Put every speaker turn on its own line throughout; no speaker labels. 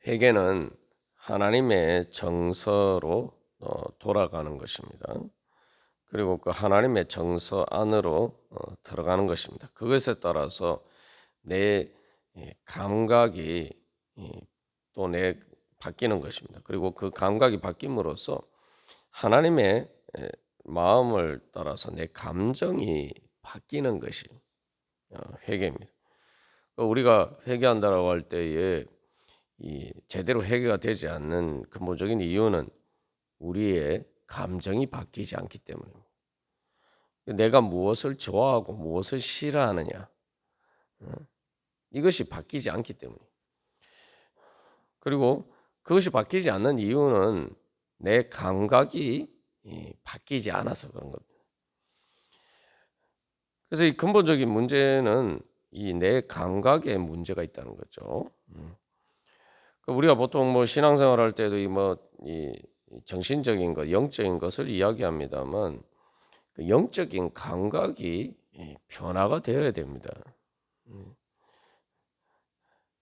회개는 하나님의 정서로 돌아가는 것입니다. 그리고 그 하나님의 정서 안으로 들어가는 것입니다. 그것에 따라서 내 감각이 또 내 바뀌는 것입니다. 그리고 그 감각이 바뀜으로써 하나님의 마음을 따라서 내 감정이 바뀌는 것이 회개입니다. 우리가 회개한다라고 할 때에 이 제대로 회개가 되지 않는 근본적인 이유는 우리의 감정이 바뀌지 않기 때문입니다. 내가 무엇을 좋아하고 무엇을 싫어하느냐, 이것이 바뀌지 않기 때문입니다. 그리고 그것이 바뀌지 않는 이유는 내 감각이 바뀌지 않아서 그런 겁니다. 그래서 이 근본적인 문제는 이 내 감각에 문제가 있다는 거죠. 우리가 보통 뭐 신앙생활 할 때도 이 정신적인 것, 영적인 것을 이야기합니다만 그 영적인 감각이 변화가 되어야 됩니다.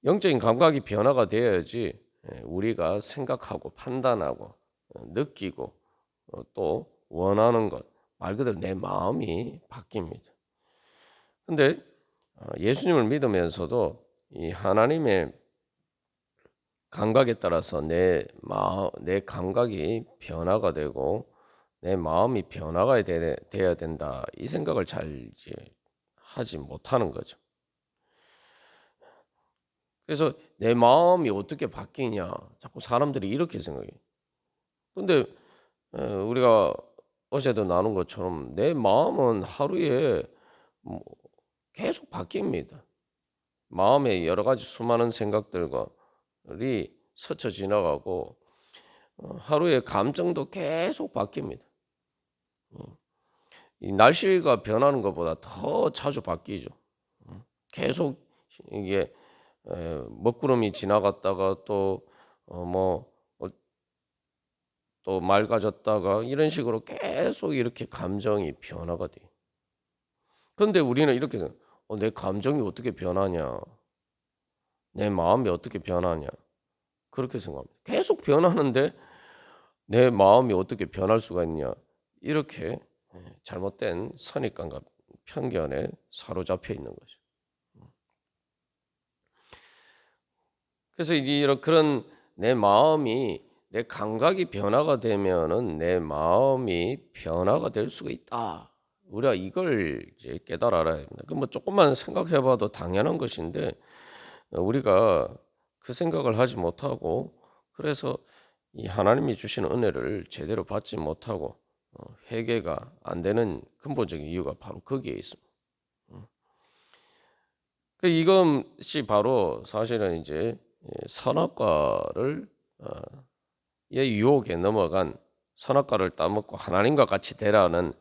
영적인 감각이 변화가 되어야지 우리가 생각하고 판단하고 느끼고 또 원하는 것, 말 그대로 내 마음이 바뀝니다. 근데 예수님을 믿으면서도 이 하나님의 감각에 따라서 내 감각이 변화가 되고 내 마음이 변화가 돼야 된다. 이 생각을 잘 이제 하지 못하는 거죠. 그래서 내 마음이 어떻게 바뀌냐. 자꾸 사람들이 이렇게 생각해요. 근데 우리가 어제도 나눈 것처럼 내 마음은 하루에 뭐 계속 바뀝니다. 마음에 여러 가지 수많은 생각들이 스쳐 지나가고 하루에 감정도 계속 바뀝니다. 이 날씨가 변하는 것보다 더 자주 바뀌죠. 계속 이게 먹구름이 지나갔다가 또 맑아졌다가 이런 식으로 계속 이렇게 감정이 변화가 돼요. 그런데 우리는 이렇게 내 감정이 어떻게 변하냐, 내 마음이 어떻게 변하냐 그렇게 생각합니다. 계속 변하는데 내 마음이 어떻게 변할 수가 있냐 이렇게 잘못된 선입관과 편견에 사로잡혀 있는 거죠. 그래서 이제 그런 내 마음이 내 감각이 변화가 되면은 내 마음이 변화가 될 수가 있다. 우리가 이걸 이제 깨달아야 합니다. 그 뭐 조금만 생각해봐도 당연한 것인데 우리가 그 생각을 하지 못하고 그래서 이 하나님이 주시는 은혜를 제대로 받지 못하고 회개가 안 되는 근본적인 이유가 바로 거기에 있습니다. 이것이 바로 사실은 이제 선악과를 의 유혹에 넘어간 선악과를 따먹고 하나님과 같이 되라는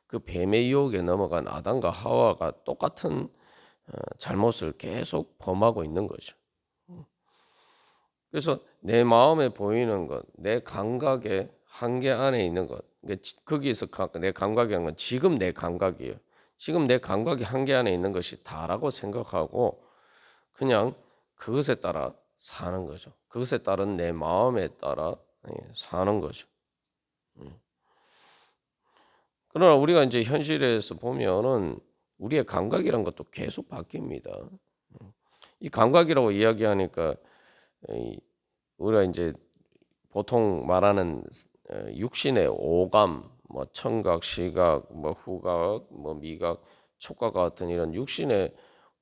그 뱀의 유혹에 넘어간 아담과 하와가 똑같은 잘못을 계속 범하고 있는 거죠. 그래서 내 마음에 보이는 것, 내 감각의 한계 안에 있는 것, 거기에서 내 감각이라는 건 지금 내 감각이에요. 지금 내 감각이 한계 안에 있는 것이 다라고 생각하고 그냥 그것에 따라 사는 거죠. 그것에 따른 내 마음에 따라 사는 거죠. 그러나 우리가 이제 현실에서 보면은 우리의 감각이란 것도 계속 바뀝니다. 이 감각이라고 이야기하니까 우리가 이제 보통 말하는 육신의 오감, 뭐 청각, 시각, 뭐 후각, 뭐 미각, 촉각 같은 이런 육신의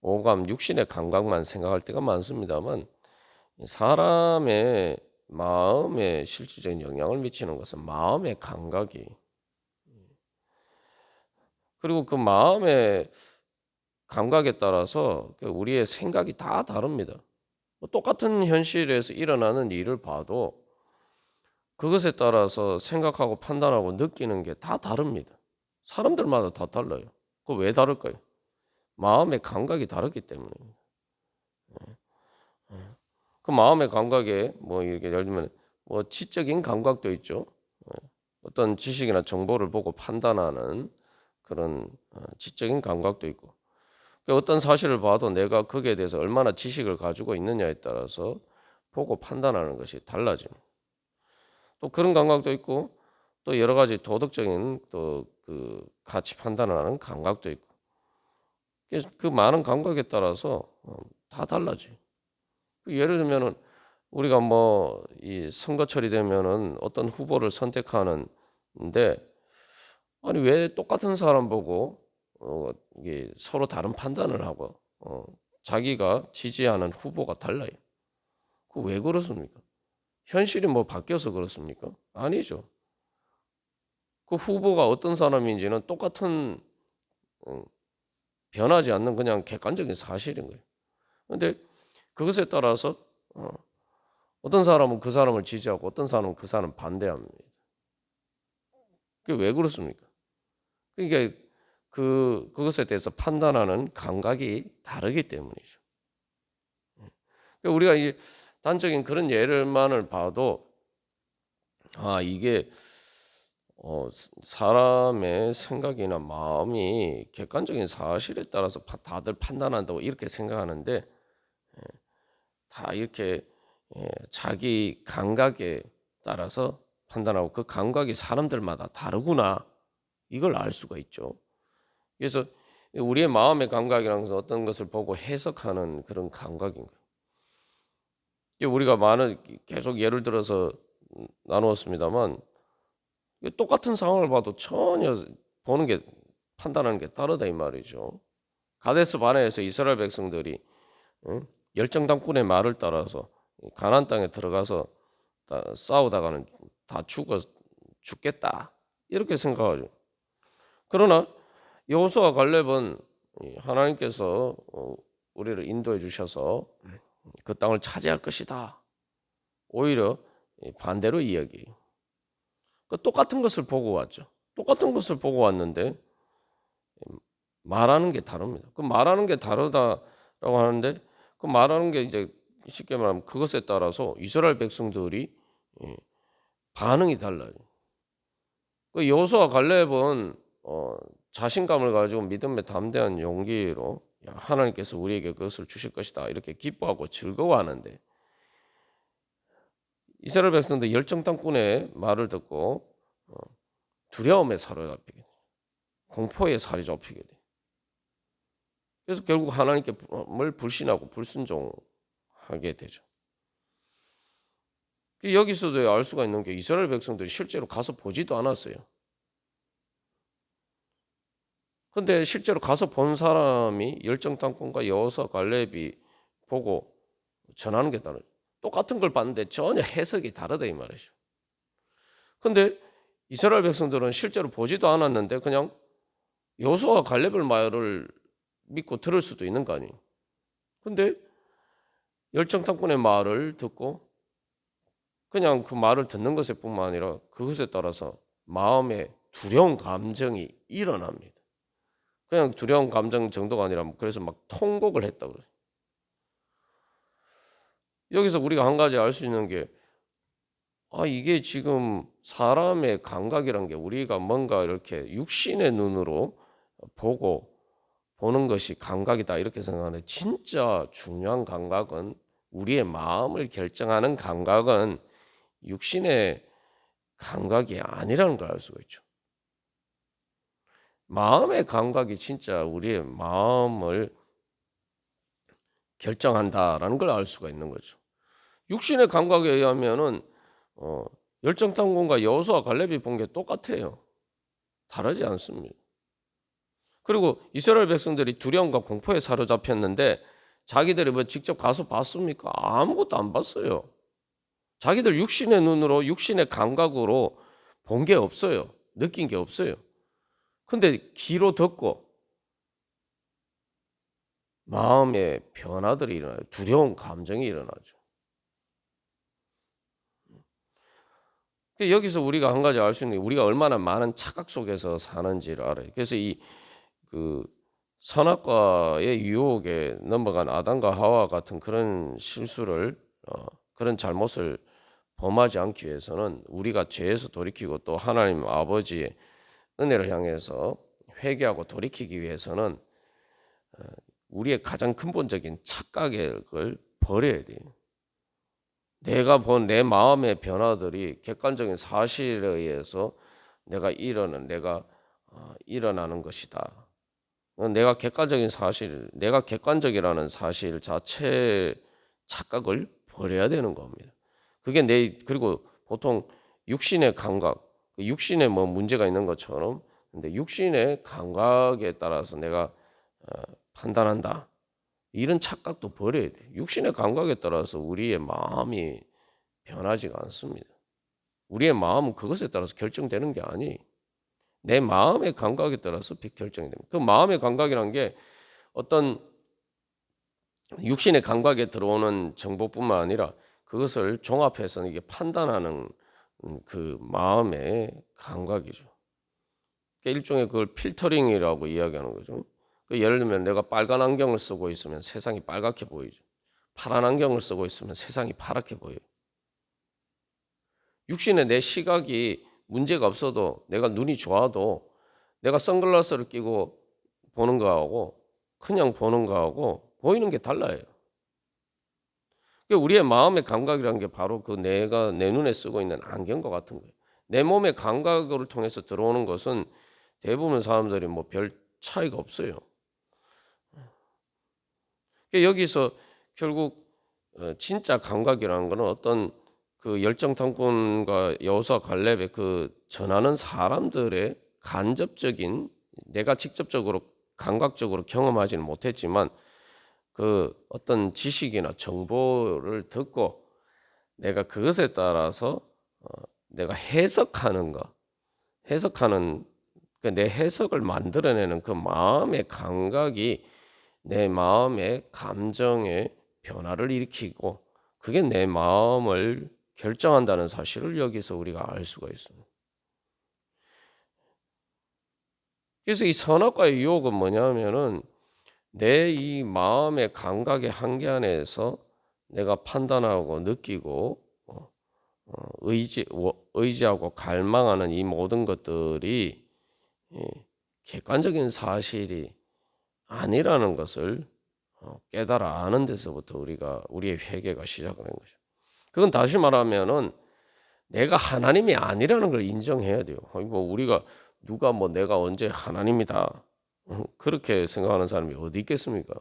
오감, 육신의 감각만 생각할 때가 많습니다만 사람의 마음에 실질적인 영향을 미치는 것은 마음의 감각이 그리고 그 마음의 감각에 따라서 우리의 생각이 다 다릅니다. 똑같은 현실에서 일어나는 일을 봐도 그것에 따라서 생각하고 판단하고 느끼는 게 다 다릅니다. 사람들마다 다 달라요. 그 왜 다를까요? 마음의 감각이 다르기 때문입니다. 그 마음의 감각에 뭐 이렇게 예를 들면 뭐 지적인 감각도 있죠. 어떤 지식이나 정보를 보고 판단하는 그런 지적인 감각도 있고 어떤 사실을 봐도 내가 거기에 대해서 얼마나 지식을 가지고 있느냐에 따라서 보고 판단하는 것이 달라집니다. 또 그런 감각도 있고 또 여러 가지 도덕적인 또 그 가치 판단하는 감각도 있고 그래서 그 많은 감각에 따라서 다 달라져요. 예를 들면은 우리가 뭐 이 선거철이 되면은 어떤 후보를 선택하는데 아니 왜 똑같은 사람 보고 이게 서로 다른 판단을 하고 자기가 지지하는 후보가 달라요. 그 왜 그렇습니까? 현실이 뭐 바뀌어서 그렇습니까? 아니죠. 그 후보가 어떤 사람인지는 똑같은 어, 변하지 않는 그냥 객관적인 사실인 거예요. 근데 그것에 따라서 어떤 사람은 그 사람을 지지하고 어떤 사람은 그 사람을 반대합니다. 그게 왜 그렇습니까? 그러니까 그것에 대해서 판단하는 감각이 다르기 때문이죠. 그러니까 우리가 이제 단적인 그런 예를만을 봐도 이게 사람의 생각이나 마음이 객관적인 사실에 따라서 다들 판단한다고 이렇게 생각하는데 다 이렇게 자기 감각에 따라서 판단하고 그 감각이 사람들마다 다르구나 이걸 알 수가 있죠. 그래서 우리의 마음의 감각이라는 것은 어떤 것을 보고 해석하는 그런 감각인 거예요. 우리가 많은 계속 예를 들어서 나누었습니다만 똑같은 상황을 봐도 전혀 보는 게 판단하는 게 다르다 이 말이죠. 가데스 바네에서 이스라엘 백성들이 열정당꾼의 말을 따라서 가나안 땅에 들어가서 싸우다가는 다 죽겠다 이렇게 생각하죠. 그러나 여호수아 갈렙은 하나님께서 우리를 인도해 주셔서 그 땅을 차지할 것이다. 오히려 반대로 이야기해요. 똑같은 것을 보고 왔죠. 똑같은 것을 보고 왔는데 말하는 게 다릅니다. 그 말하는 게 다르다라고 하는데 그 말하는 게 이제 쉽게 말하면 그것에 따라서 이스라엘 백성들이 반응이 달라요. 그 여호수아 갈렙은 자신감을 가지고 믿음의 담대한 용기로 하나님께서 우리에게 그것을 주실 것이다 이렇게 기뻐하고 즐거워하는데 이스라엘 백성들 열정당꾼의 말을 듣고 두려움에 사로잡히게 돼. 공포에 사로잡히게 돼. 그래서 결국 하나님께를 불신하고 불순종하게 되죠. 여기서도 알 수가 있는 게 이스라엘 백성들이 실제로 가서 보지도 않았어요. 근데 실제로 가서 본 사람이 열정당꾼과 여호수아 갈렙이 보고 전하는 게 다르죠. 똑같은 걸 봤는데 전혀 해석이 다르다 이 말이죠. 근데 이스라엘 백성들은 실제로 보지도 않았는데 그냥 여호수아 갈렙의 말을 믿고 들을 수도 있는 거 아니에요. 근데 열정탐꾼의 말을 듣고 그냥 그 말을 듣는 것뿐만 아니라 그것에 따라서 마음에 두려운 감정이 일어납니다. 그냥 두려운 감정 정도가 아니라 그래서 막 통곡을 했다고 그래요. 여기서 우리가 한 가지 알 수 있는 게 이게 지금 사람의 감각이란 게 우리가 뭔가 이렇게 육신의 눈으로 보는 것이 감각이다 이렇게 생각하는데 진짜 중요한 감각은 우리의 마음을 결정하는 감각은 육신의 감각이 아니라는 걸 알 수가 있죠. 마음의 감각이 진짜 우리의 마음을 결정한다라는 걸 알 수가 있는 거죠. 육신의 감각에 의하면은 열정탐꾼과 여호수아 갈렙이 본 게 똑같아요. 다르지 않습니다. 그리고 이스라엘 백성들이 두려움과 공포에 사로잡혔는데 자기들이 뭐 직접 가서 봤습니까? 아무것도 안 봤어요. 자기들 육신의 눈으로 육신의 감각으로 본 게 없어요. 느낀 게 없어요. 근데 귀로 듣고 마음의 변화들이 일어나요. 두려운 감정이 일어나죠. 여기서 우리가 한 가지 알 수 있는 게 우리가 얼마나 많은 착각 속에서 사는지를 알아요. 그래서 그 선악과의 유혹에 넘어간 아담과 하와 같은 그런 실수를 그런 잘못을 범하지 않기 위해서는 우리가 죄에서 돌이키고 또 하나님 아버지의 은혜를 향해서 회개하고 돌이키기 위해서는 우리의 가장 근본적인 착각을 버려야 돼요. 내가 본 내 마음의 변화들이 객관적인 사실에 의해서 일어나는 것이다. 내가 객관적이라는 사실 자체 착각을 버려야 되는 겁니다. 그리고 보통 육신의 감각, 육신에 뭐 문제가 있는 것처럼, 근데 육신의 감각에 따라서 내가 판단한다. 이런 착각도 버려야 돼. 육신의 감각에 따라서 우리의 마음이 변하지가 않습니다. 우리의 마음은 그것에 따라서 결정되는 게 아니. 내 마음의 감각에 따라서 결정이 됩니다. 그 마음의 감각이란 게 어떤 육신의 감각에 들어오는 정보뿐만 아니라 그것을 종합해서 이게 판단하는 그 마음의 감각이죠. 그러니까 일종의 그걸 필터링이라고 이야기하는 거죠. 예를 들면 내가 빨간 안경을 쓰고 있으면 세상이 빨갛게 보이죠. 파란 안경을 쓰고 있으면 세상이 파랗게 보여요. 육신의 내 시각이 문제가 없어도 내가 눈이 좋아도 내가 선글라스를 끼고 보는 거하고 그냥 보는 거하고 보이는 게 달라요. 우리의 마음의 감각이라는 게 바로 그 내가 내 눈에 쓰고 있는 안경과 같은 거예요. 내 몸의 감각을 통해서 들어오는 것은 대부분 사람들이 뭐 별 차이가 없어요. 여기서 결국 진짜 감각이라는 것은 어떤 그 열정탐꾼과 여호수아 갈렙의 그 전하는 사람들의 간접적인, 내가 직접적으로 감각적으로 경험하지는 못했지만 그 어떤 지식이나 정보를 듣고 내가 그것에 따라서 내가 해석하는 내 해석을 만들어내는 그 마음의 감각이 내 마음의 감정의 변화를 일으키고 그게 내 마음을 결정한다는 사실을 여기서 우리가 알 수가 있습니다. 그래서 이 선악과의 유혹은 뭐냐면은 내 이 마음의 감각의 한계 안에서 내가 판단하고 느끼고 의지하고 갈망하는 이 모든 것들이 객관적인 사실이 아니라는 것을 깨달아 아는 데서부터 우리의 회개가 시작하는 거죠. 그건 다시 말하면은 내가 하나님이 아니라는 걸 인정해야 돼요. 우리가 누가 내가 언제 하나님이다 그렇게 생각하는 사람이 어디 있겠습니까?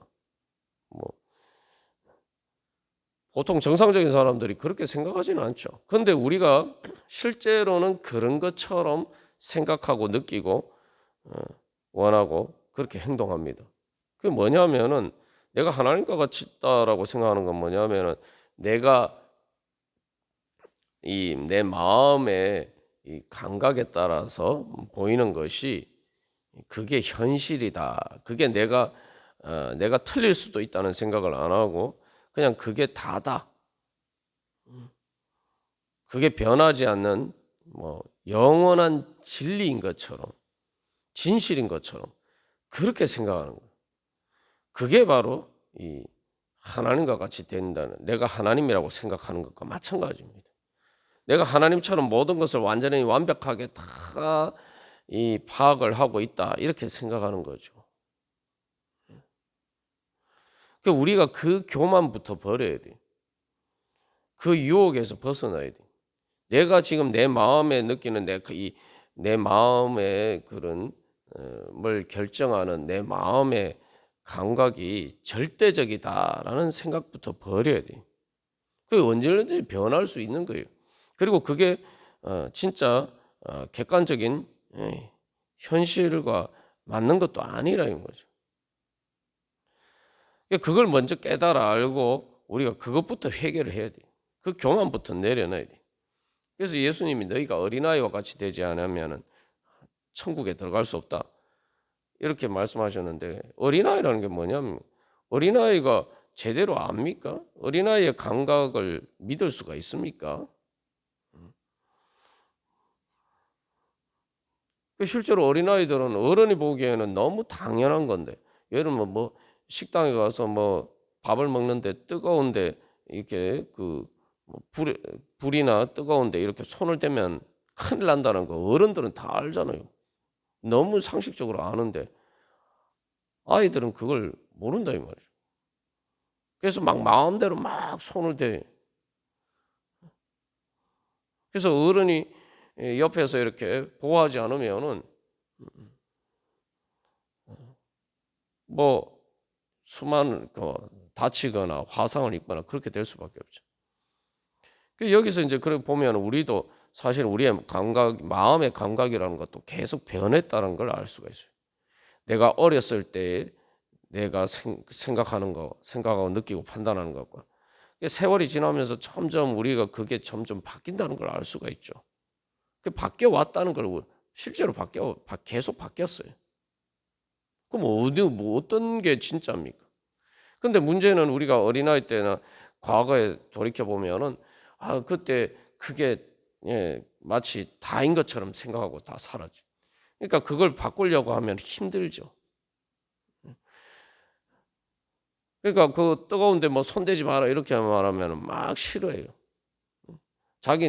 뭐 보통 정상적인 사람들이 그렇게 생각하지는 않죠. 그런데 우리가 실제로는 그런 것처럼 생각하고 느끼고 원하고 그렇게 행동합니다. 그게 뭐냐면은 내가 하나님과 같이 있다라고 생각하는 건 뭐냐면은 내가 내 마음의 이 감각에 따라서 보이는 것이 그게 현실이다. 그게 내가 틀릴 수도 있다는 생각을 안 하고 그냥 그게 다다. 그게 변하지 않는 영원한 진리인 것처럼 진실인 것처럼 그렇게 생각하는 거예요. 그게 바로 이 하나님과 같이 된다는, 내가 하나님이라고 생각하는 것과 마찬가지입니다. 내가 하나님처럼 모든 것을 완전히 완벽하게 다 이 파악을 하고 있다 이렇게 생각하는 거죠. 그러니까 우리가 그 교만부터 버려야 돼. 그 유혹에서 벗어나야 돼. 내가 지금 내 마음에 느끼는 내 마음의 그런 뭘 결정하는 내 마음의 감각이 절대적이다라는 생각부터 버려야 돼. 그게 언제든지 변할 수 있는 거예요. 그리고 그게 진짜 객관적인 현실과 맞는 것도 아니라는 거죠. 그걸 먼저 깨달아 알고 우리가 그것부터 해결을 해야 돼. 그 교만부터 내려놔야 돼. 그래서 예수님이 너희가 어린아이와 같이 되지 않으면 천국에 들어갈 수 없다. 이렇게 말씀하셨는데 어린아이라는 게 뭐냐면 어린아이가 제대로 압니까? 어린아이의 감각을 믿을 수가 있습니까? 실제로 어린아이들은 어른이 보기에는 너무 당연한 건데 예를 들면 식당에 가서 밥을 먹는데 뜨거운데 이렇게 불이나 뜨거운데 이렇게 손을 대면 큰일 난다는 거 어른들은 다 알잖아요. 너무 상식적으로 아는데 아이들은 그걸 모른다 이 말이죠. 그래서 마음대로 손을 대. 그래서 어른이 옆에서 이렇게 보호하지 않으면은 뭐 수많은 다치거나 화상을 입거나 그렇게 될 수밖에 없죠. 여기서 이제 그렇게 보면 우리도 사실 우리의 감각, 마음의 감각이라는 것도 계속 변했다는 걸 알 수가 있어요. 내가 어렸을 때 내가 생각하는 거, 생각하고 느끼고 판단하는 것과 세월이 지나면서 점점 우리가 그게 점점 바뀐다는 걸 알 수가 있죠. 그 바뀌어 왔다는 걸 실제로 계속 바뀌었어요. 그럼 어떤 게 진짜입니까? 근데 문제는 우리가 어린아이 때나 과거에 돌이켜 보면은 그때 그게 마치 다인 것처럼 생각하고 다 살았죠. 그러니까 그걸 바꾸려고 하면 힘들죠. 그러니까 그 뜨거운데 뭐 손대지 마라 이렇게 말하면 막 싫어해요.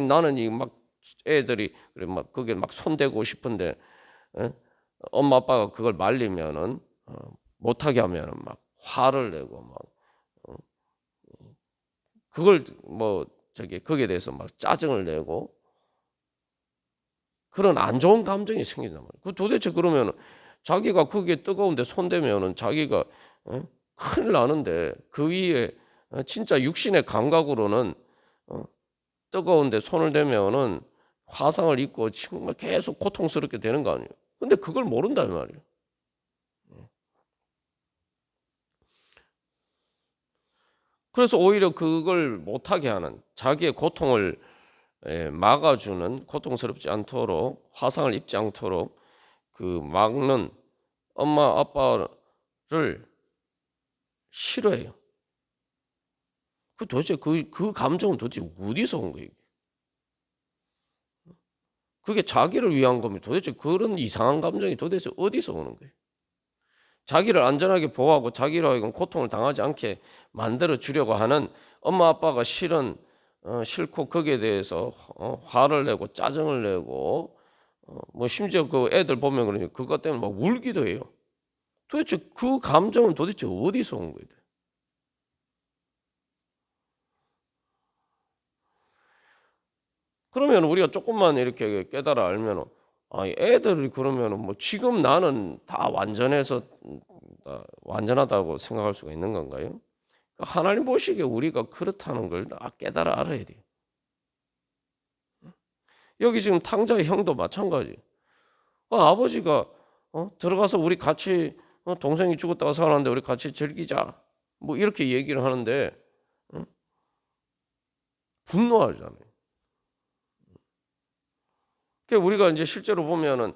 나는 이 막 애들이 그래 막 그게 막 손대고 싶은데 엄마 아빠가 그걸 말리면은 못하게 하면은 막 화를 내고 막 그걸 뭐 거기에 대해서 막 짜증을 내고 그런 안 좋은 감정이 생긴단 말이에요. 도대체 그러면 자기가 그게 뜨거운데 손대면은 자기가 큰일 나는데 그 위에 진짜 육신의 감각으로는 뜨거운데 손을 대면은 화상을 입고 정말 계속 고통스럽게 되는 거 아니에요. 근데 그걸 모른단 말이에요. 그래서 오히려 그걸 못하게 하는 자기의 고통을 막아주는 고통스럽지 않도록 화상을 입지 않도록 그 막는 엄마 아빠를 싫어해요. 도대체 그 감정은 도대체 어디서 온 거예요? 그게 자기를 위한 겁니다. 도대체 그런 이상한 감정이 도대체 어디서 오는 거예요? 자기를 안전하게 보호하고 자기로 하여금 고통을 당하지 않게 만들어 주려고 하는 엄마 아빠가 싫고 거기에 대해서 화를 내고 짜증을 내고 뭐 심지어 그 애들 보면 그러니 그것 때문에 막 울기도 해요. 도대체 그 감정은 도대체 어디서 온 거예요? 그러면 우리가 조금만 이렇게 깨달아 알면 애들이 그러면 뭐 지금 나는 다 완전하다고 생각할 수가 있는 건가요? 하나님 보시기에 우리가 그렇다는 걸 깨달아 알아야 돼요. 여기 지금 탕자의 형도 마찬가지. 아버지가 들어가서 우리 같이 동생이 죽었다가 살아났는데 우리 같이 즐기자. 뭐 이렇게 얘기를 하는데 분노하잖아요. 그러니까 우리가 이제 실제로 보면은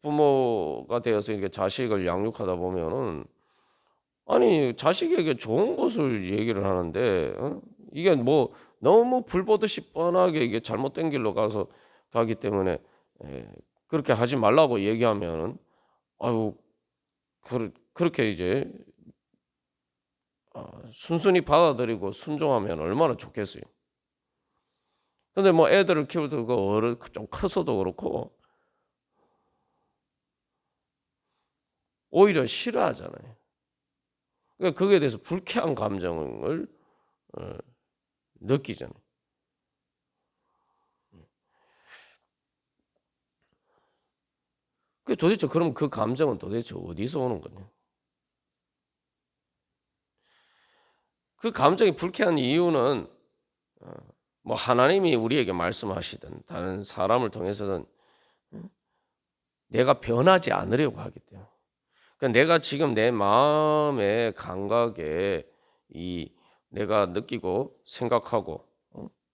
부모가 되어서 이렇게 자식을 양육하다 보면은 아니 자식에게 좋은 것을 얘기를 하는데 이게 뭐 너무 불 보듯이 뻔하게 이게 잘못된 길로 가기 때문에 그렇게 하지 말라고 얘기하면은 아유 그렇게 이제 순순히 받아들이고 순종하면 얼마나 좋겠어요. 근데 뭐 애들을 키우도 좀 커서도 그렇고 오히려 싫어하잖아요. 그러니까 거기에 대해서 불쾌한 감정을 느끼잖아요. 도대체 그럼 그 감정은 도대체 어디서 오는 거냐? 그 감정이 불쾌한 이유는 뭐 하나님이 우리에게 말씀하시든 다른 사람을 통해서든 내가 변하지 않으려고 하기 때문에. 그러니까 내가 지금 내 마음의 감각에 이 내가 느끼고 생각하고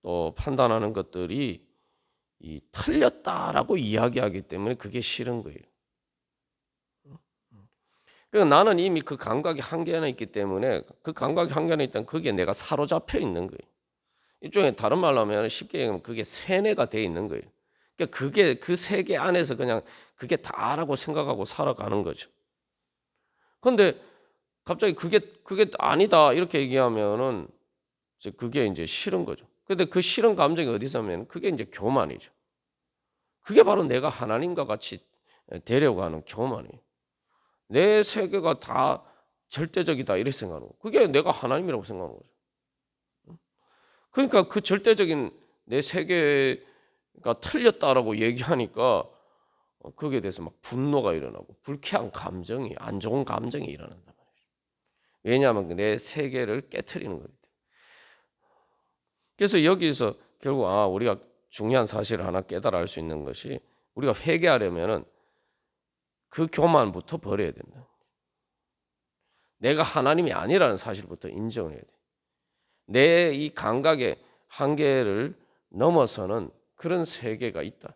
또 판단하는 것들이 틀렸다라고 이야기하기 때문에 그게 싫은 거예요. 그러니까 나는 이미 그 감각이 한계나 있기 때문에 그 감각이 한계나 있다면 거기에 내가 사로잡혀 있는 거예요. 일종의 다른 말로 하면 쉽게 얘기하면 그게 세뇌가 돼 있는 거예요. 그러니까 그게 그 세계 안에서 그냥 그게 다라고 생각하고 살아가는 거죠. 그런데 갑자기 그게 아니다 이렇게 얘기하면은 이제 그게 이제 싫은 거죠. 근데 그 싫은 감정이 어디서 오면 그게 이제 교만이죠. 그게 바로 내가 하나님과 같이 되려고 하는 교만이에요. 내 세계가 다 절대적이다 이렇게 생각하는 거예요. 그게 내가 하나님이라고 생각하는 거죠. 그러니까 그 절대적인 내 세계가 틀렸다라고 얘기하니까 거기에 대해서 막 분노가 일어나고 불쾌한 감정이, 안 좋은 감정이 일어난단 말이죠. 왜냐하면 내 세계를 깨트리는 거기 때문에. 그래서 여기서 결국 우리가 중요한 사실을 하나 깨달아 알 수 있는 것이, 우리가 회개하려면은 그 교만부터 버려야 된다. 내가 하나님이 아니라는 사실부터 인정을 해야 돼. 내 이 감각의 한계를 넘어서는 그런 세계가 있다.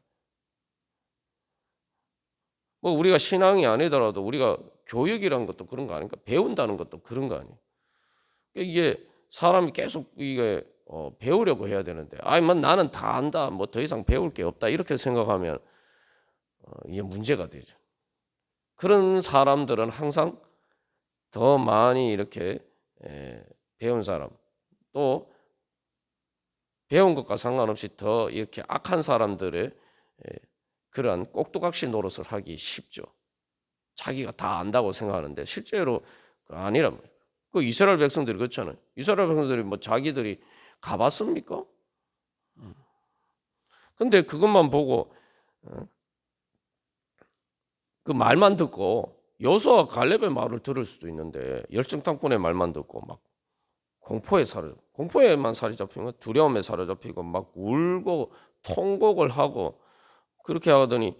뭐 우리가 신앙이 아니더라도 우리가 교육이라는 것도 그런 거 아닙니까? 배운다는 것도 그런 거 아니에요. 이게 사람이 계속 이게 배우려고 해야 되는데, 뭐 나는 다 안다, 뭐 더 이상 배울 게 없다, 이렇게 생각하면 이게 문제가 되죠. 그런 사람들은 항상 더 많이 이렇게 배운 사람, 또 배운 것과 상관없이 더 이렇게 악한 사람들의 그러한 꼭두각시 노릇을 하기 쉽죠. 자기가 다 안다고 생각하는데 실제로 아니란 말이에요. 그 이스라엘 백성들이 그렇잖아요. 이스라엘 백성들이 뭐 자기들이 가봤습니까? 근데 그것만 보고 그 말만 듣고 여호수아와 갈렙의 말을 들을 수도 있는데, 열정탐꾼의 말만 듣고 막 공포에만 살이 잡히는 거, 두려움에 사로잡히고 막 울고 통곡을 하고 그렇게 하더니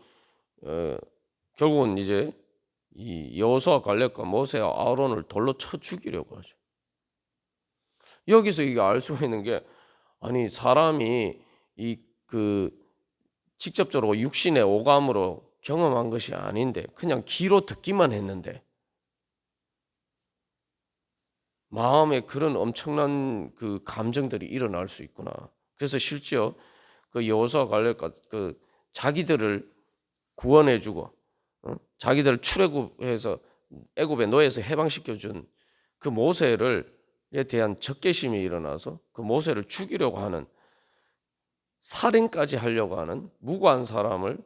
결국은 이제 이 여호수아 갈렙과 모세와 아론을 돌로 쳐 죽이려고 하죠. 여기서 이게 알 수 있는 게, 아니 사람이 그 직접적으로 육신의 오감으로 경험한 것이 아닌데 그냥 귀로 듣기만 했는데 마음에 그런 엄청난 그 감정들이 일어날 수 있구나. 그래서 실제로 그 여호수아 갈렙과 그 자기들을 구원해주고 자기들을 출애굽해서 애굽의 노예에서 해방시켜준 그 모세에 대한 적개심이 일어나서 그 모세를 죽이려고 하는, 살인까지 하려고 하는 무고한 사람을,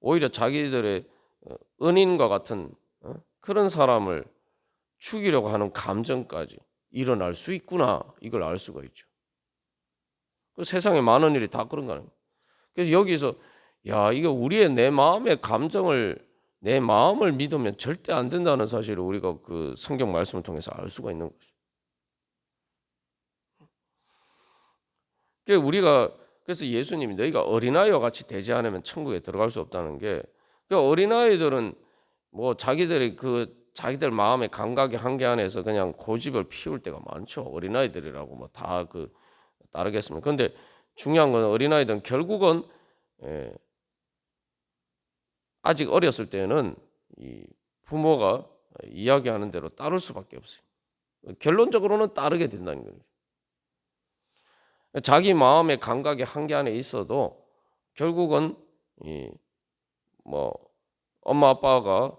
오히려 자기들의 은인과 같은 그런 사람을 죽이려고 하는 감정까지 일어날 수 있구나, 이걸 알 수가 있죠. 그 세상에 많은 일이 다 그런 거예요. 그래서 여기서 이거 우리의 내 마음의 감정을, 내 마음을 믿으면 절대 안 된다는 사실을 우리가 그 성경 말씀을 통해서 알 수가 있는 거죠. 그래서 예수님이 너희가 어린아이와 같이 되지 않으면 천국에 들어갈 수 없다는 게, 그 어린아이들은 뭐 자기들 마음의 감각의 한계 안에서 그냥 고집을 피울 때가 많죠. 어린아이들이라고 뭐 다 따르겠습니다. 그런데 중요한 건 어린아이들은 결국은 아직 어렸을 때는 이 부모가 이야기하는 대로 따를 수밖에 없어요. 결론적으로는 따르게 된다는 거죠. 자기 마음의 감각의 한계 안에 있어도 결국은 뭐 엄마 아빠가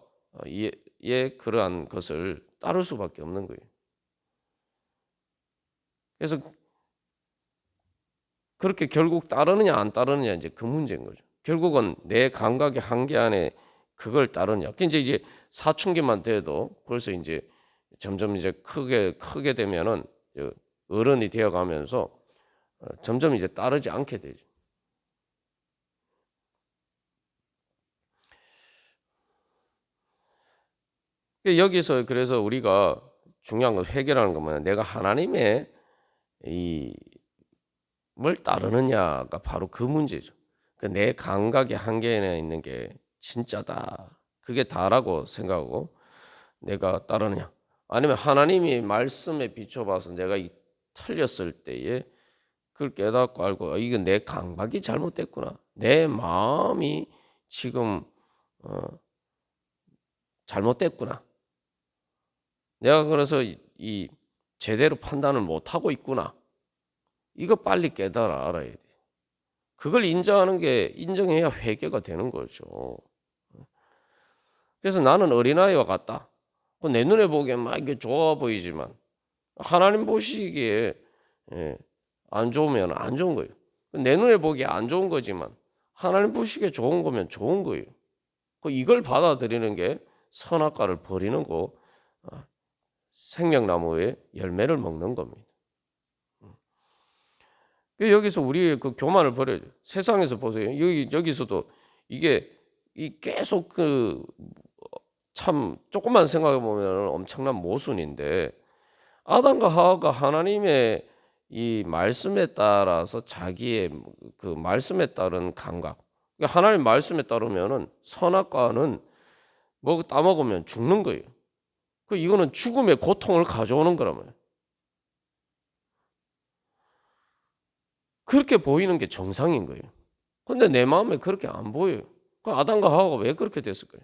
그러한 것을 따를 수밖에 없는 거예요. 그래서 그렇게 결국 따르느냐 안 따르느냐, 이제 그 문제인 거죠. 결국은 내 감각의 한계 안에 그걸 따르냐. 이제 사춘기만 돼도 벌써 이제 점점 이제 크게 되면은 어른이 되어 가면서 점점 이제 따르지 않게 되죠. 여기서 그래서 우리가 중요한 건, 회개라는 건 뭐냐, 내가 하나님의 뭘 따르느냐가 바로 그 문제죠. 내 감각의 한계에 있는 게 진짜다, 그게 다라고 생각하고 내가 따르느냐, 아니면 하나님이 말씀에 비춰봐서 내가 틀렸을 때에 그걸 깨닫고 알고, 이건 내 감각이 잘못됐구나, 내 마음이 지금 잘못됐구나, 내가 그래서 제대로 판단을 못하고 있구나, 이거 빨리 깨달아 알아야 돼. 그걸 인정해야 회개가 되는 거죠. 그래서 나는 어린아이와 같다. 내 눈에 보기엔 막 이게 좋아 보이지만 하나님 보시기에 안 좋으면 안 좋은 거예요. 내 눈에 보기에 안 좋은 거지만 하나님 보시기에 좋은 거면 좋은 거예요. 이걸 받아들이는 게 선악과를 버리는 거, 생명나무의 열매를 먹는 겁니다. 여기서 우리의 그 교만을 버려야 돼요. 세상에서 보세요. 여기서도 이게 계속 참 조금만 생각해 보면 엄청난 모순인데, 아담과 하와가 하나님의 이 말씀에 따라서 자기의 그 말씀에 따른 감각, 그러니까 하나님 말씀에 따르면은 선악과는 뭐 따먹으면 죽는 거예요. 이거는 죽음의 고통을 가져오는 거란 말이에요. 그렇게 보이는 게 정상인 거예요. 근데 내 마음에 그렇게 안 보여요. 아담과 하와가 왜 그렇게 됐을까요?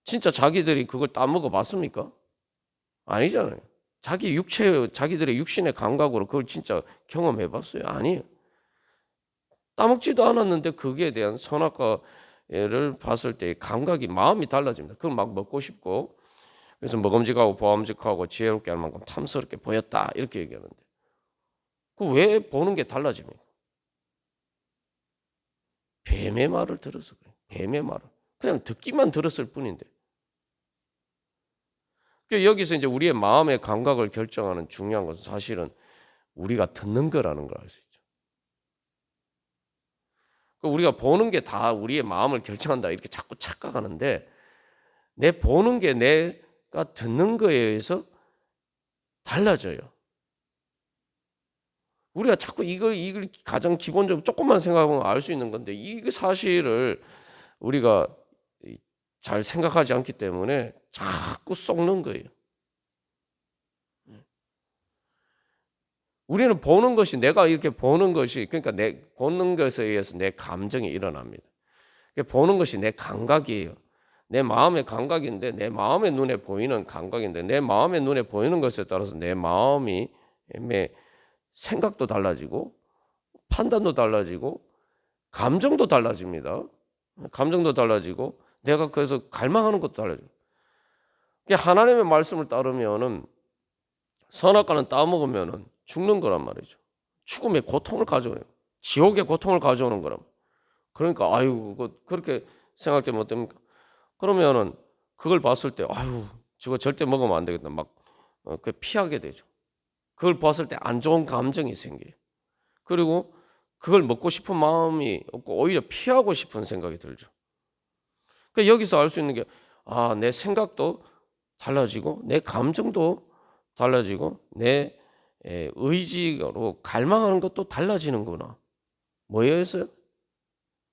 진짜 자기들이 그걸 따먹어 봤습니까? 아니잖아요. 자기들의 육신의 감각으로 그걸 진짜 경험해 봤어요? 아니에요. 따먹지도 않았는데 거기에 대한 선악과를 봤을 때 감각이, 마음이 달라집니다. 그걸 막 먹고 싶고, 그래서 먹음직하고 보암직하고 지혜롭게 할 만큼 탐스럽게 보였다, 이렇게 얘기하는데, 그 왜 보는 게 달라집니까? 뱀의 말을 들어서 그래요. 뱀의 말을 그냥 듣기만 들었을 뿐인데. 여기서 이제 우리의 마음의 감각을 결정하는 중요한 것은 사실은 우리가 듣는 거라는 걸 알 수 있죠. 우리가 보는 게 다 우리의 마음을 결정한다, 이렇게 자꾸 착각하는데, 내 보는 게 내가 듣는 거에 의해서 달라져요. 우리가 자꾸 이걸 가장 기본적으로 조금만 생각하면 알 수 있는 건데, 이 사실을 우리가 잘 생각하지 않기 때문에 자꾸 속는 거예요. 우리는 보는 것이, 내가 이렇게 보는 것이, 그러니까 내 보는 것에 의해서 내 감정이 일어납니다. 보는 것이 내 감각이에요. 내 마음의 감각인데, 내 마음의 눈에 보이는 감각인데, 내 마음의 눈에 보이는 것에 따라서 내 마음이 생각도 달라지고 판단도 달라지고 감정도 달라집니다. 감정도 달라지고 내가 그래서 갈망하는 것도 달라지고. 하나님의 말씀을 따르면은 선악과는 따먹으면은 죽는 거란 말이죠. 죽음의 고통을 가져와요. 지옥의 고통을 가져오는 거란. 그러니까 아유, 그렇게 생각되면 못 됩니까? 그러면은 그걸 봤을 때 아유, 저거 절대 먹으면 안 되겠다, 막 그 피하게 되죠. 그걸 봤을 때 안 좋은 감정이 생겨요. 그리고 그걸 먹고 싶은 마음이 없고 오히려 피하고 싶은 생각이 들죠. 그러니까 여기서 알 수 있는 게, 내 생각도 달라지고 내 감정도 달라지고 내 의지로 갈망하는 것도 달라지는구나. 뭐에 의해서요?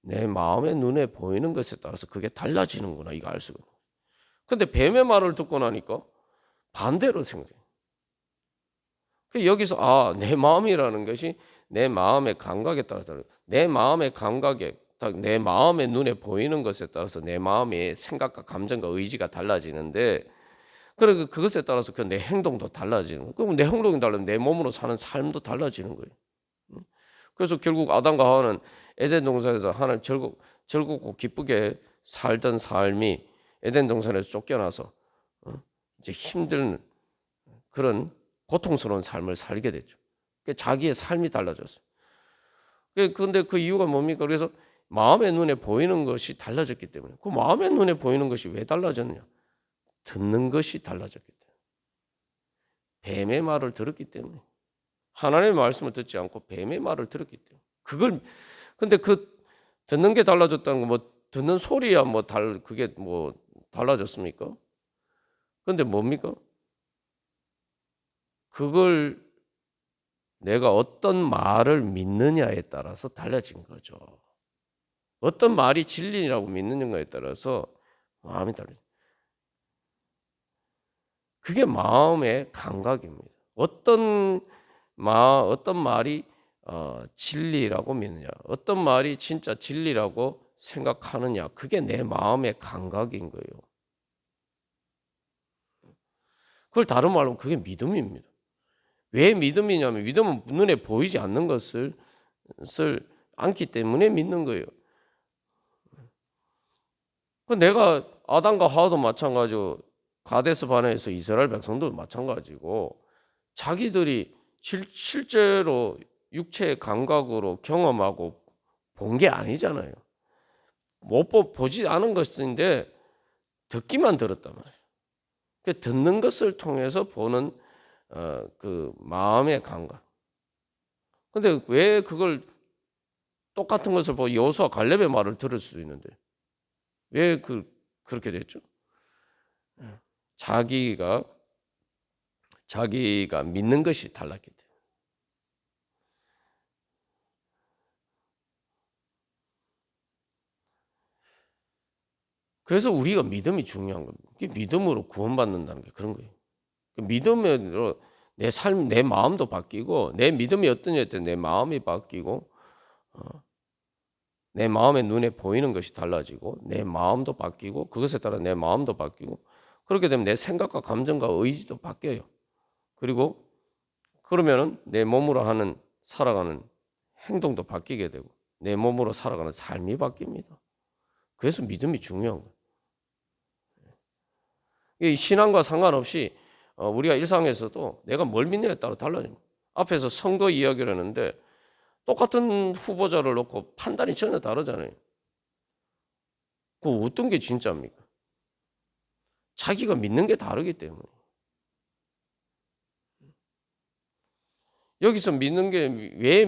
내 마음의 눈에 보이는 것에 따라서 그게 달라지는구나, 이거 알 수가. 근데 뱀의 말을 듣고 나니까 반대로 생각해요. 여기서 내 마음이라는 것이 내 마음의 감각에 따라서, 내 마음의 감각에, 내 마음의 눈에 보이는 것에 따라서 내 마음의 생각과 감정과 의지가 달라지는데, 그리고 그것에 따라서 내 행동도 달라지는 거예요. 그럼 내 행동이 달라지면 내 몸으로 사는 삶도 달라지는 거예요. 그래서 결국 아담과 하와는 에덴 동산에서 하나님 즐겁고 기쁘게 살던 삶이 에덴 동산에서 쫓겨나서 이제 힘든 그런 고통스러운 삶을 살게 됐죠. 자기의 삶이 달라졌어요. 그런데 그 이유가 뭡니까? 그래서 마음의 눈에 보이는 것이 달라졌기 때문에. 그 마음의 눈에 보이는 것이 왜 달라졌냐? 듣는 것이 달라졌기 때문에. 뱀의 말을 들었기 때문에. 하나님의 말씀을 듣지 않고 뱀의 말을 들었기 때문에. 근데 듣는 게 달라졌다는 거, 뭐 듣는 소리야 그게 뭐 달라졌습니까? 근데 뭡니까? 그걸 내가 어떤 말을 믿느냐에 따라서 달라진 거죠. 어떤 말이 진리라고 믿느냐에 따라서 마음이 달라요. 그게 마음의 감각입니다. 어떤 말이 진리라고 믿느냐, 어떤 말이 진짜 진리라고 생각하느냐, 그게 내 마음의 감각인 거예요. 그걸 다른 말로 하면 그게 믿음입니다. 왜 믿음이냐면, 믿음은 눈에 보이지 않는 것을 않기 때문에 믿는 거예요. 내가 아담과 하와도 마찬가지고 가데스 바네에서 이스라엘 백성도 마찬가지고, 자기들이 실제로 육체의 감각으로 경험하고 본 게 아니잖아요. 보지 않은 것인데 듣기만 들었단 말이에요. 듣는 것을 통해서 보는 그 마음의 감각. 근데 왜 그걸 똑같은 것을 보고 여호수아 갈렙의 말을 들을 수도 있는데 왜 그렇게 됐죠? 자기가 믿는 것이 달랐기 때문에. 그래서 우리가 믿음이 중요한 겁니다. 믿음으로 구원받는다는 게 그런 거예요. 믿음으로 내 삶, 내 마음도 바뀌고 내 믿음이 어떠냐에 따라 내 마음이 바뀌고 내 마음의 눈에 보이는 것이 달라지고 내 마음도 바뀌고 그것에 따라 내 마음도 바뀌고 그렇게 되면 내 생각과 감정과 의지도 바뀌어요. 그리고 그러면은 내 몸으로 살아가는 행동도 바뀌게 되고 내 몸으로 살아가는 삶이 바뀝니다. 그래서 믿음이 중요한 거예요. 이 신앙과 상관없이 우리가 일상에서도 내가 뭘 믿느냐에 따라 달라집니다. 앞에서 선거 이야기를 했는데 똑같은 후보자를 놓고 판단이 전혀 다르잖아요. 그 어떤 게 진짜입니까? 자기가 믿는 게 다르기 때문에. 여기서 믿는 게 왜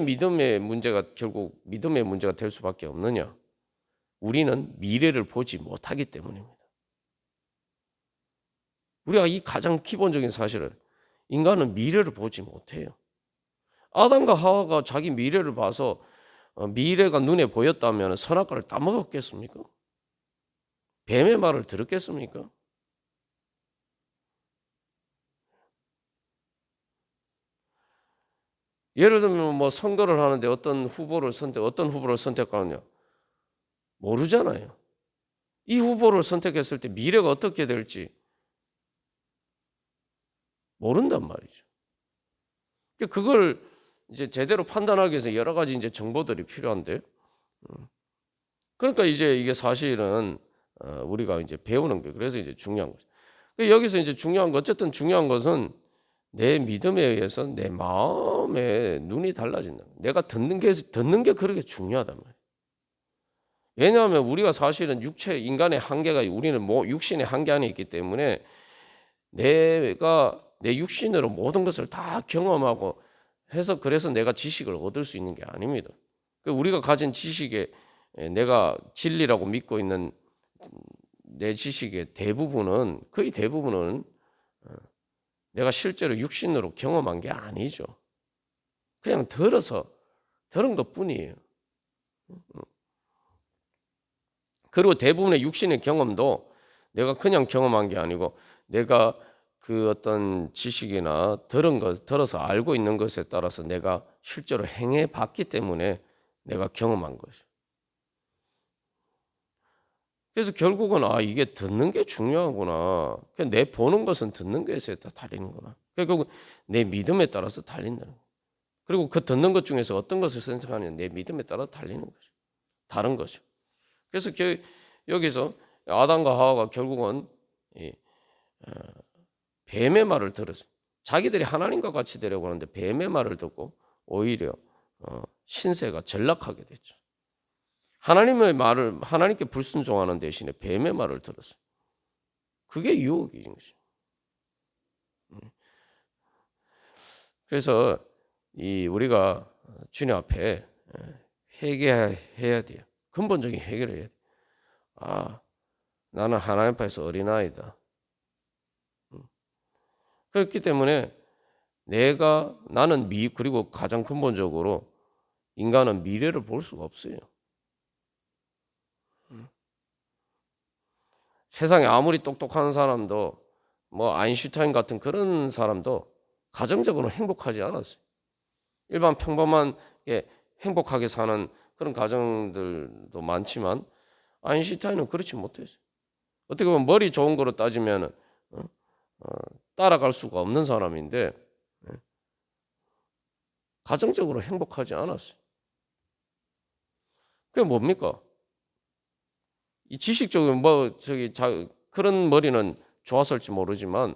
결국 믿음의 문제가 될 수밖에 없느냐? 우리는 미래를 보지 못하기 때문입니다. 우리가 이 가장 기본적인 사실을 인간은 미래를 보지 못해요. 아담과 하와가 자기 미래를 봐서 미래가 눈에 보였다면 선악과를 따먹었겠습니까? 뱀의 말을 들었겠습니까? 예를 들면 뭐 선거를 하는데 어떤 후보를 선택하느냐 모르잖아요. 이 후보를 선택했을 때 미래가 어떻게 될지 모른단 말이죠. 그걸 이제 제대로 판단하기 위해서 여러 가지 이제 정보들이 필요한데, 그러니까 이제 이게 사실은 우리가 이제 배우는 게 그래서 이제 중요한 거죠. 여기서 이제 어쨌든 중요한 것은 내 믿음에 의해서 내 마음의 눈이 달라진다. 내가 듣는 게 그렇게 중요하단 말이에요. 왜냐하면 우리가 사실은 인간의 한계가 우리는 육신의 한계 안에 있기 때문에 내가 내 육신으로 모든 것을 다 경험하고 해서 그래서 내가 지식을 얻을 수 있는 게 아닙니다. 우리가 가진 지식에 내가 진리라고 믿고 있는 내 지식의 거의 대부분은 내가 실제로 육신으로 경험한 게 아니죠. 그냥 들은 것뿐이에요. 그리고 대부분의 육신의 경험도 내가 그냥 경험한 게 아니고 내가 그 어떤 지식이나 들어서 알고 있는 것에 따라서 내가 실제로 행해 봤기 때문에 내가 경험한 것이죠. 그래서 결국은 이게 듣는 게 중요하구나. 내 보는 것은 듣는 것에 따라 달리는구나. 결국 내 믿음에 따라서 달린다는 거예요. 그리고 그 듣는 것 중에서 어떤 것을 선택하느냐 내 믿음에 따라 달리는 거죠. 다른 거죠. 그래서 여기서 아담과 하와가 결국은 뱀의 말을 들었어요. 자기들이 하나님과 같이 되려고 하는데 뱀의 말을 듣고 오히려 신세가 전락하게 됐죠. 하나님의 말을 하나님께 불순종하는 대신에 뱀의 말을 들었어요. 그게 유혹인 거죠. 그래서 우리가 주님 앞에 회개해야 돼요. 근본적인 회개를 해야 돼요. 나는 하나님 앞에서 어린아이다. 그렇기 때문에 그리고 가장 근본적으로 인간은 미래를 볼 수가 없어요. 세상에 아무리 똑똑한 사람도 뭐 아인슈타인 같은 그런 사람도 가정적으로 행복하지 않았어요. 일반 평범한 행복하게 사는 그런 가정들도 많지만 아인슈타인은 그렇지 못했어요. 어떻게 보면 머리 좋은 거로 따지면 따라갈 수가 없는 사람인데 가정적으로 행복하지 않았어요. 그게 뭡니까? 이 지식적으로 그런 머리는 좋았을지 모르지만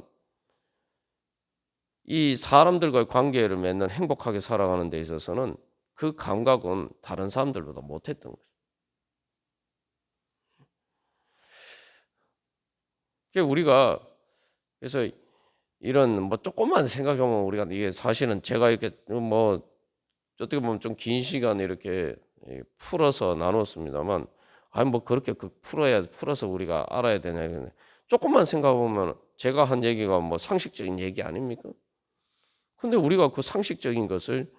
이 사람들과의 관계를 맺는 행복하게 살아가는 데 있어서는 그 감각은 다른 사람들보다 못했던 거죠. 우리가 그래서 이런 뭐 조금만 생각해 보면 우리가 이게 사실은 제가 이렇게 뭐 어떻게 보면 좀 긴 시간 이렇게 풀어서 나눴습니다만, 아니 뭐 그렇게 풀어서 우리가 알아야 되냐 이러네. 조금만 생각해 보면 제가 한 얘기가 뭐 상식적인 얘기 아닙니까? 근데 우리가 그 상식적인 것을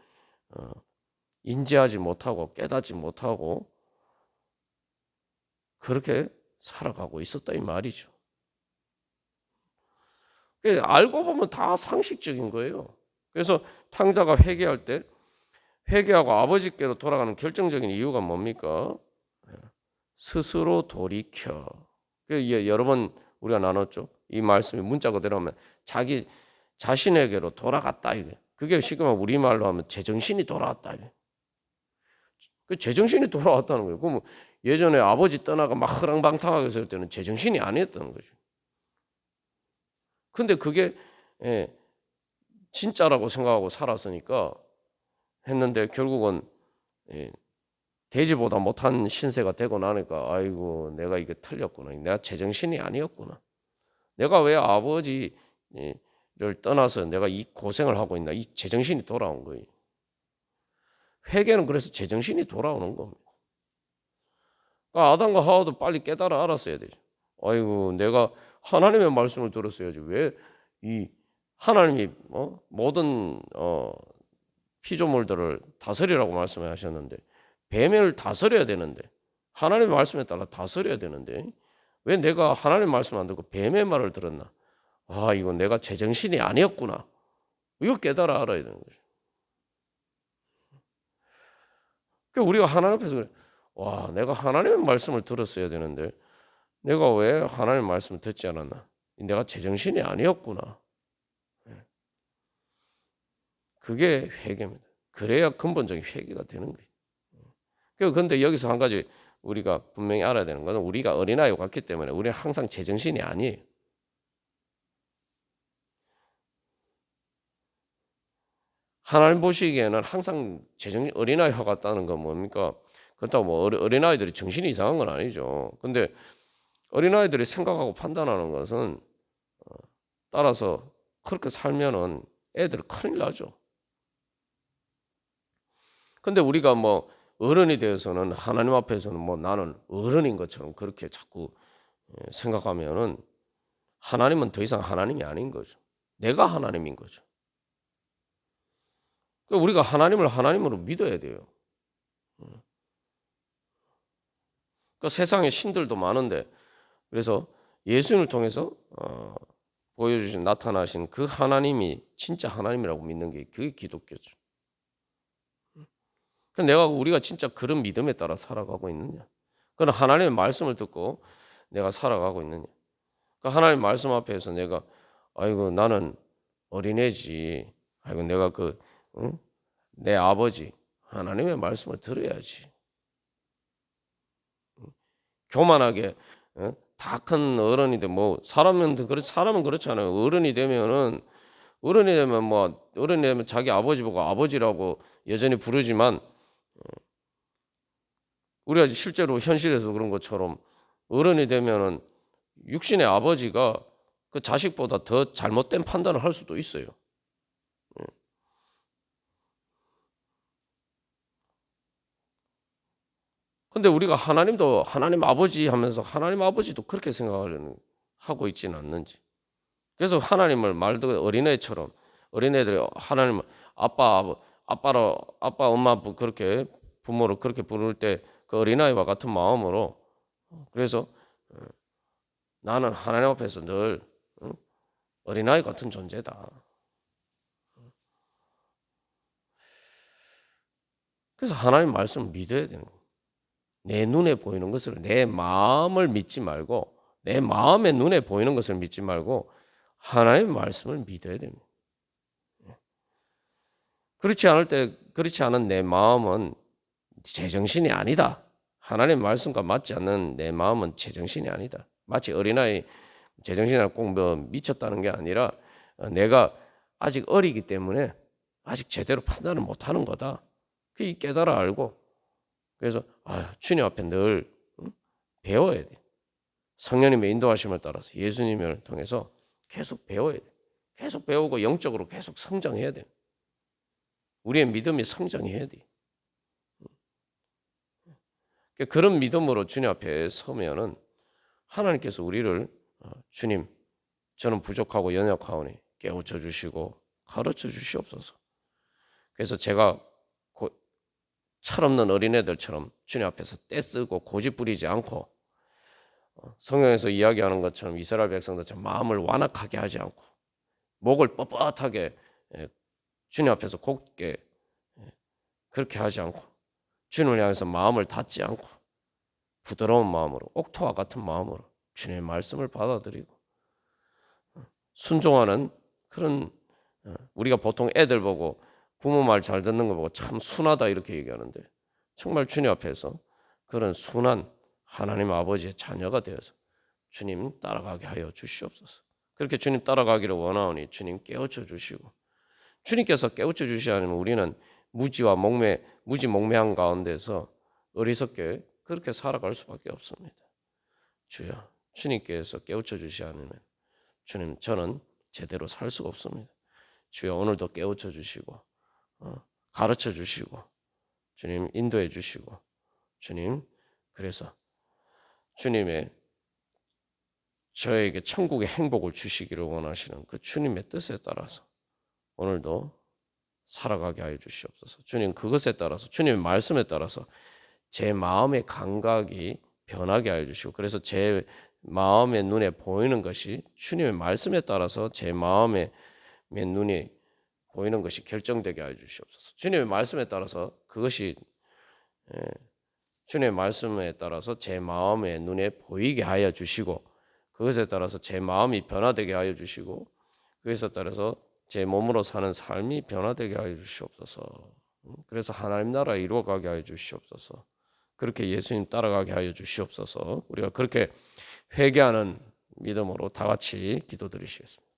인지하지 못하고 깨닫지 못하고 그렇게 살아가고 있었다 이 말이죠. 알고 보면 다 상식적인 거예요. 그래서 탕자가 회개할 때 회개하고 아버지께로 돌아가는 결정적인 이유가 뭡니까? 스스로 돌이켜. 여러 번 우리가 나눴죠. 이 말씀이 문자 그대로 하면 자기 자신에게로 돌아갔다 이게. 그게 지금 우리말로 하면 제정신이 돌아왔다 이게. 그 제정신이 돌아왔다는 거예요. 그럼 예전에 아버지 떠나가 막 허랑방탕하게 살 때는 제정신이 아니었다는 거죠. 근데 그게 진짜라고 생각하고 살았으니까 했는데 결국은 돼지보다 못한 신세가 되고 나니까 아이고 내가 이게 틀렸구나. 내가 제정신이 아니었구나. 내가 왜 아버지를 떠나서 내가 이 고생을 하고 있나. 이 제정신이 돌아온 거예요. 회개는 그래서 제정신이 돌아오는 겁니다. 그러니까 아담과 하와도 빨리 깨달아 알았어야 되죠. 아이고 내가 하나님의 말씀을 들었어야지. 왜 이 하나님이 모든 피조물들을 다스리라고 말씀하셨는데 뱀을 다스려야 되는데 하나님의 말씀에 따라 다스려야 되는데 왜 내가 하나님의 말씀 안 듣고 뱀의 말을 들었나? 아 이거 내가 제정신이 아니었구나. 이거 깨달아 알아야 되는 거죠. 그러니까 우리가 하나님 앞에서 그래. 와 내가 하나님의 말씀을 들었어야 되는데 내가 왜 하나님의 말씀을 듣지 않았나? 내가 제정신이 아니었구나. 그게 회개입니다. 그래야 근본적인 회개가 되는 거예요. 그런데 여기서 한 가지 우리가 분명히 알아야 되는 것은 우리가 어린아이와 같기 때문에 우리는 항상 제정신이 아니에요. 하나님 보시기에는 항상 어린아이와 같다는 건 뭡니까? 그렇다고 뭐 어린아이들이 정신이 이상한 건 아니죠. 근데 어린아이들이 생각하고 판단하는 것은 따라서 그렇게 살면은 애들 큰일 나죠. 근데 우리가 뭐 어른이 되어서는 하나님 앞에서는 뭐 나는 어른인 것처럼 그렇게 자꾸 생각하면은 하나님은 더 이상 하나님이 아닌 거죠. 내가 하나님인 거죠. 그러니까 우리가 하나님을 하나님으로 믿어야 돼요. 그러니까 세상에 신들도 많은데 그래서 예수님을 통해서 보여주신 나타나신 그 하나님이 진짜 하나님이라고 믿는 게 그게 기독교죠. 그러니까 우리가 진짜 그런 믿음에 따라 살아가고 있느냐? 그런 하나님의 말씀을 듣고 내가 살아가고 있느냐? 그러니까 하나님 말씀 앞에서 내가 아이고 나는 어린애지. 아이고 내가 내 아버지 하나님의 말씀을 들어야지. 교만하게 다 큰 어른인데 뭐 사람은 그렇지 않아요. 어른이 되면 자기 아버지 보고 아버지라고 여전히 부르지만 우리가 실제로 현실에서 그런 것처럼 어른이 되면은 육신의 아버지가 그 자식보다 더 잘못된 판단을 할 수도 있어요. 근데 우리가 하나님도 하나님 아버지 하면서 하나님 아버지도 그렇게 하고 있지는 않는지. 그래서 하나님을 말도 어린애들이 하나님을 아빠 엄마 그렇게 부모를 그렇게 부를 때 그 어린아이와 같은 마음으로 그래서 나는 하나님 앞에서 늘 어린아이 같은 존재다. 그래서 하나님 말씀을 믿어야 되는 거예요. 내 눈에 보이는 것을 내 마음을 믿지 말고 내 마음의 눈에 보이는 것을 믿지 말고 하나님의 말씀을 믿어야 됩니다. 그렇지 않은 내 마음은 제정신이 아니다. 하나님의 말씀과 맞지 않는 내 마음은 제정신이 아니다. 마치 어린아이 제정신이라고 꼭 뭐 미쳤다는 게 아니라 내가 아직 어리기 때문에 아직 제대로 판단을 못하는 거다. 그 깨달아 알고 그래서 주님 앞에 늘 배워야 돼. 성령님의 인도하심을 따라서 예수님을 통해서 계속 배워야 돼. 계속 배우고 영적으로 계속 성장해야 돼. 우리의 믿음이 성장해야 돼. 그런 믿음으로 주님 앞에 서면은 하나님께서 우리를 주님, 저는 부족하고 연약하오니 깨우쳐 주시고 가르쳐 주시옵소서. 그래서 제가 철없는 어린애들처럼 주님 앞에서 떼쓰고 고집 부리지 않고 성경에서 이야기하는 것처럼 이스라엘 백성들처럼 마음을 완악하게 하지 않고 목을 뻣뻣하게 주님 앞에서 곧게 그렇게 하지 않고 주님을 향해서 마음을 닫지 않고 부드러운 마음으로 옥토와 같은 마음으로 주님의 말씀을 받아들이고 순종하는 그런 우리가 보통 애들 보고 부모 말 잘 듣는 거 보고 참 순하다 이렇게 얘기하는데 정말 주님 앞에서 그런 순한 하나님 아버지의 자녀가 되어서 주님 따라가게 하여 주시옵소서. 그렇게 주님 따라가기를 원하오니 주님 깨우쳐 주시고 주님께서 깨우쳐 주시지 않으면 우리는 무지 몽매한 가운데서 어리석게 그렇게 살아갈 수밖에 없습니다. 주여, 주님께서 깨우쳐 주시지 않으면 주님 저는 제대로 살 수가 없습니다. 주여 오늘도 깨우쳐 주시고 가르쳐 주시고 주님 인도해 주시고 주님 그래서 주님의 저에게 천국의 행복을 주시기를 원하시는 그 주님의 뜻에 따라서 오늘도 살아가게 하여 주시옵소서. 주님 그것에 따라서 주님의 말씀에 따라서 제 마음의 감각이 변하게 하여 주시고 그래서 제 마음의 눈에 보이는 것이 주님의 말씀에 따라서 제 마음의 눈에 보이는 것이 결정되게 하여 주시옵소서. 주님의 말씀에 따라서 그것이 주님의 말씀에 따라서 제 마음의 눈에 보이게 하여 주시고 그것에 따라서 제 마음이 변화되게 하여 주시고 그것에 따라서 제 몸으로 사는 삶이 변화되게 하여 주시옵소서. 그래서 하나님 나라 이루어가게 하여 주시옵소서. 그렇게 예수님 따라가게 하여 주시옵소서. 우리가 그렇게 회개하는 믿음으로 다 같이 기도드리시겠습니다.